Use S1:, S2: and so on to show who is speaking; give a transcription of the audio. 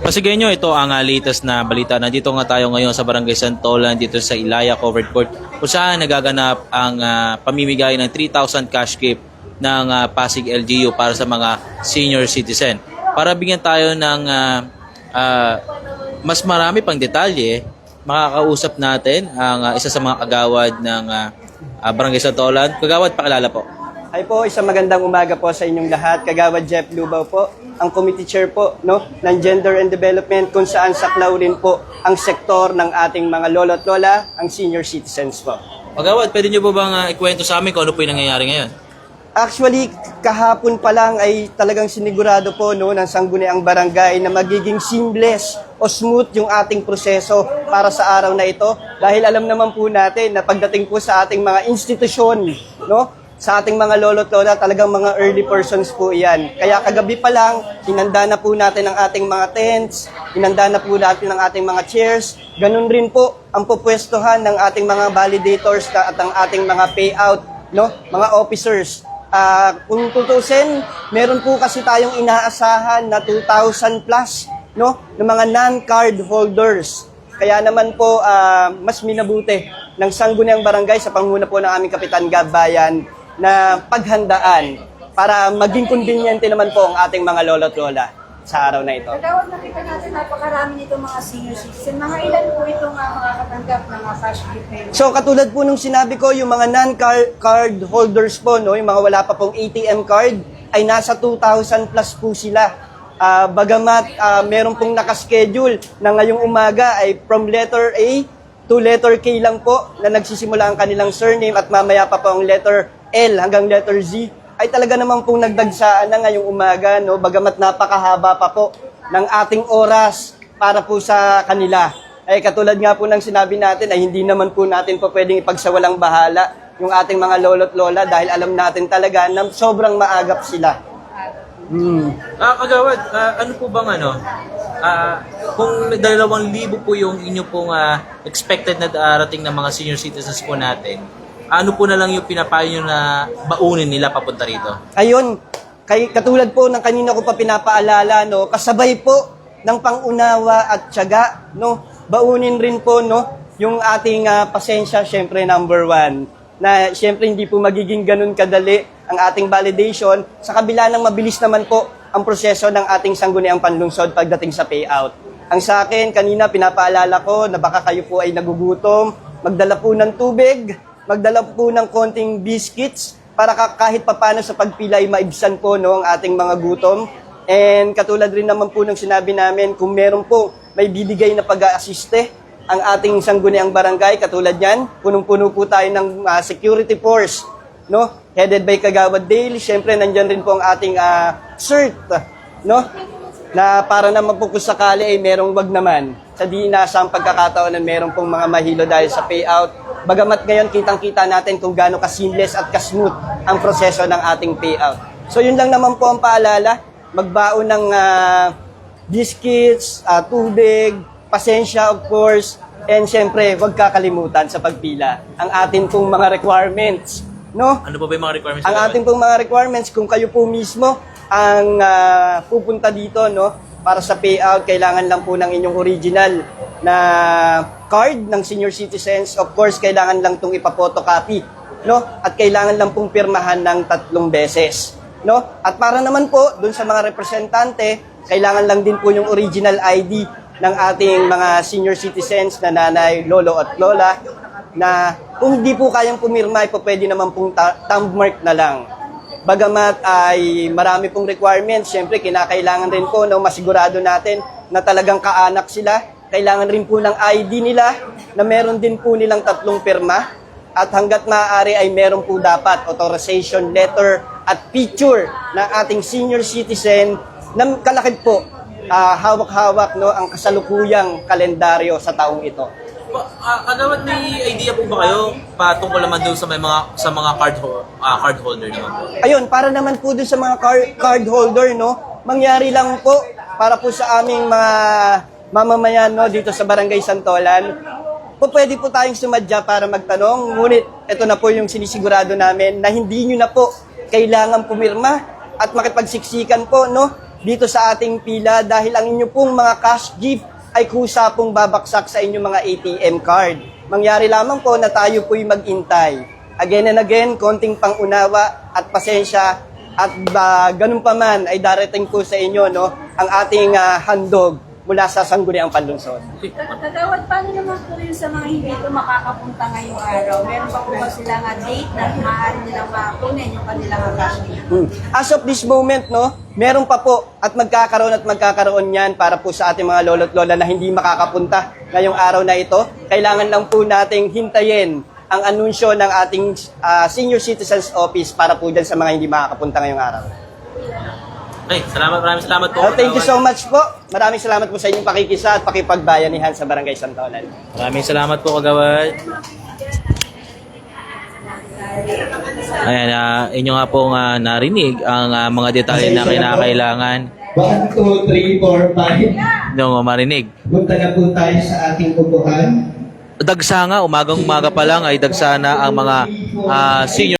S1: Pasigenyo, ito ang latest na balita. Nandito nga tayo ngayon sa Barangay Santolan dito sa Ilaya Covered Court kung saan nagaganap ang pamimigay ng 3,000 cash gift ng Pasig LGU para sa mga senior citizen. Para bigyan tayo ng mas marami pang detalye, makakausap natin ang isa sa mga kagawad ng Barangay Santolan. Kagawad, pakilala po.
S2: Ay po, isang magandang umaga po sa inyong lahat. Kagawad Jeff Lubaw po, ang committee chair po ng Gender and Development kung saan saklaw rin po ang sektor ng ating mga lolo at lola, ang senior citizens po.
S1: Kagawad, pwede nyo po bang ikwento sa amin kung ano po yung nangyayari ngayon?
S2: Actually, kahapon pa lang ay talagang sinigurado po ng sangguniang barangay na magiging seamless o smooth yung ating proseso para sa araw na ito. Dahil alam naman po natin na pagdating po sa ating mga institusyon, sa ating mga lolo't lola, talagang mga early persons po iyan. Kaya kagabi pa lang, hinanda na po natin ang ating mga tents, hinanda na po natin ang ating mga chairs. Ganun rin po ang pupwestuhan ng ating mga validators at ang ating mga payout, mga officers. Kung tutusin, meron po kasi tayong inaasahan na 2,000 plus ng mga non-card holders. Kaya naman po, mas minabuti ng sangguniang barangay sa panguna po ng aming Kapitan Gab Bayan na paghandaan para maging conveniente naman po ang ating mga lolo at lola sa araw na ito.
S3: Kagawad, nakita natin napakarami nitong mga senior citizen. Mga ilan po itong makakatanggap ng mga cash gift ngayon?
S2: So katulad po nung sinabi ko, yung mga non-card holders po, yung mga wala pa pong ATM card, ay nasa 2,000 plus po sila. Bagamat meron pong nakaschedule na ngayong umaga ay from letter A to letter K lang po na nagsisimula ang kanilang surname at mamaya pa po ang letter L hanggang letter Z ay talaga naman pong nagdagsaan na ngayong umaga, bagamat napakahaba pa po ng ating oras para po sa kanila. Ay katulad nga po ng sinabi natin ay hindi naman po natin po pwedeng ipagsawalang bahala yung ating mga lolo't lola dahil alam natin talaga na sobrang maagap sila.
S1: Kagawad, ano po bang kung 2,000 po yung inyo pong expected na darating ng mga senior citizens po natin, ano po na lang yung pinapayo nyo na baunin nila papunta rito?
S2: Ayun, katulad po ng kanina ko pa pinapaalala, kasabay po ng pangunawa at tiyaga, baunin rin po yung ating pasensya, syempre number one, na syempre hindi po magiging ganun kadali ang ating validation sa kabila ng mabilis naman po ang proseso ng ating sangguniang panlungsod pagdating sa payout. Ang sa akin, kanina pinapaalala ko na baka kayo po ay nagugutom, magdala po ng tubig, magdala po ng konting biscuits para kahit papano sa pagpila ay maibsan po ang ating mga gutom. And katulad rin naman po ng sinabi namin, kung meron po may bibigay na pag-aasiste ang ating sangguniang barangay, katulad yan, punong-puno po tayo ng security force, headed by Kagawad Dale. Siyempre, nandyan rin po ang ating CERT, na para naman po kung sakali ay merong wag naman sa di inaasang pagkakataon na meron pong mga mahilo dahil sa payout. Bagamat ngayon kitang-kita natin kung gaano ka-seamless at ka-smooth ang proseso ng ating payout. So yun lang naman po ang paalala, magbaon ng biscuits, tubig, pasensya of course, and syempre huwag kakalimutan sa pagpila ang atin pong mga requirements.
S1: Ano po ba yung mga requirements?
S2: Ang ating pong mga requirements, kung kayo po mismo ang pupunta dito para sa payout, kailangan lang po ng inyong original na card ng senior citizens. Of course, kailangan lang itong ipapotocopy, at kailangan lang pong pirmahan ng 3 beses. At para naman po, dun sa mga representante, kailangan lang din po yung original ID ng ating mga senior citizens na nanay, lolo at lola, na kung hindi po kayang pumirma, pwede naman pong thumb mark na lang. Bagamat ay marami pong requirements, syempre kinakailangan rin po masigurado natin na talagang kaanak sila. Kailangan rin po ng ID nila na meron din po nilang 3 pirma. At hanggat maaari ay meron po dapat authorization letter at picture ng ating senior citizen na kalakip po, hawak-hawak ang kasalukuyang kalendaryo sa taong ito.
S1: Kagawad, may idea po ba kayo patungkol naman doon sa mga card holder naman po?
S2: Ayun, para naman po doon sa mga card holder, mangyari lang po para po sa aming mga mamamayan dito sa Barangay Santolan, pwede po tayong sumadya para magtanong. Ngunit ito na po yung sinisigurado namin na hindi nyo na po kailangan pumirma at makipagsiksikan po dito sa ating pila dahil ang inyo pong mga cash gift ay kusa pong babaksak sa inyong mga ATM card. Mangyari lamang po na tayo po'y mag-intay. Again and again, konting pangunawa at pasensya at ganun pa man ay darating po sa inyo ang ating handog mula sa Sangguniang Panlunsod.
S3: Kagawad, paano naman po yun sa mga hindi po makakapunta ngayong araw? Meron pa po ba silang date na maaari nilang makunin yung kanilang cash gift?
S2: As of this moment, meron pa po at magkakaroon yan para po sa ating mga lolo't lola na hindi makakapunta ngayong araw na ito. Kailangan lang po nating hintayin ang anunsyo ng ating Senior Citizens Office para po dyan sa mga hindi makakapunta ngayong araw.
S1: Ay, maraming salamat po.
S2: Thank you so much po. Maraming salamat po sa inyong pakikisa at pakipagbayanihan sa Barangay Santolan.
S1: Maraming salamat po, kagawad. Ayan, inyo nga pong narinig ang mga detalye na kinakailangan
S4: 1, 2, 3, 4, 5.
S1: nung marinig.
S4: Punta na po tayo sa ating upuan.
S1: Dagsa nga, umagang-umaga pa lang ay dagsa na ang mga senior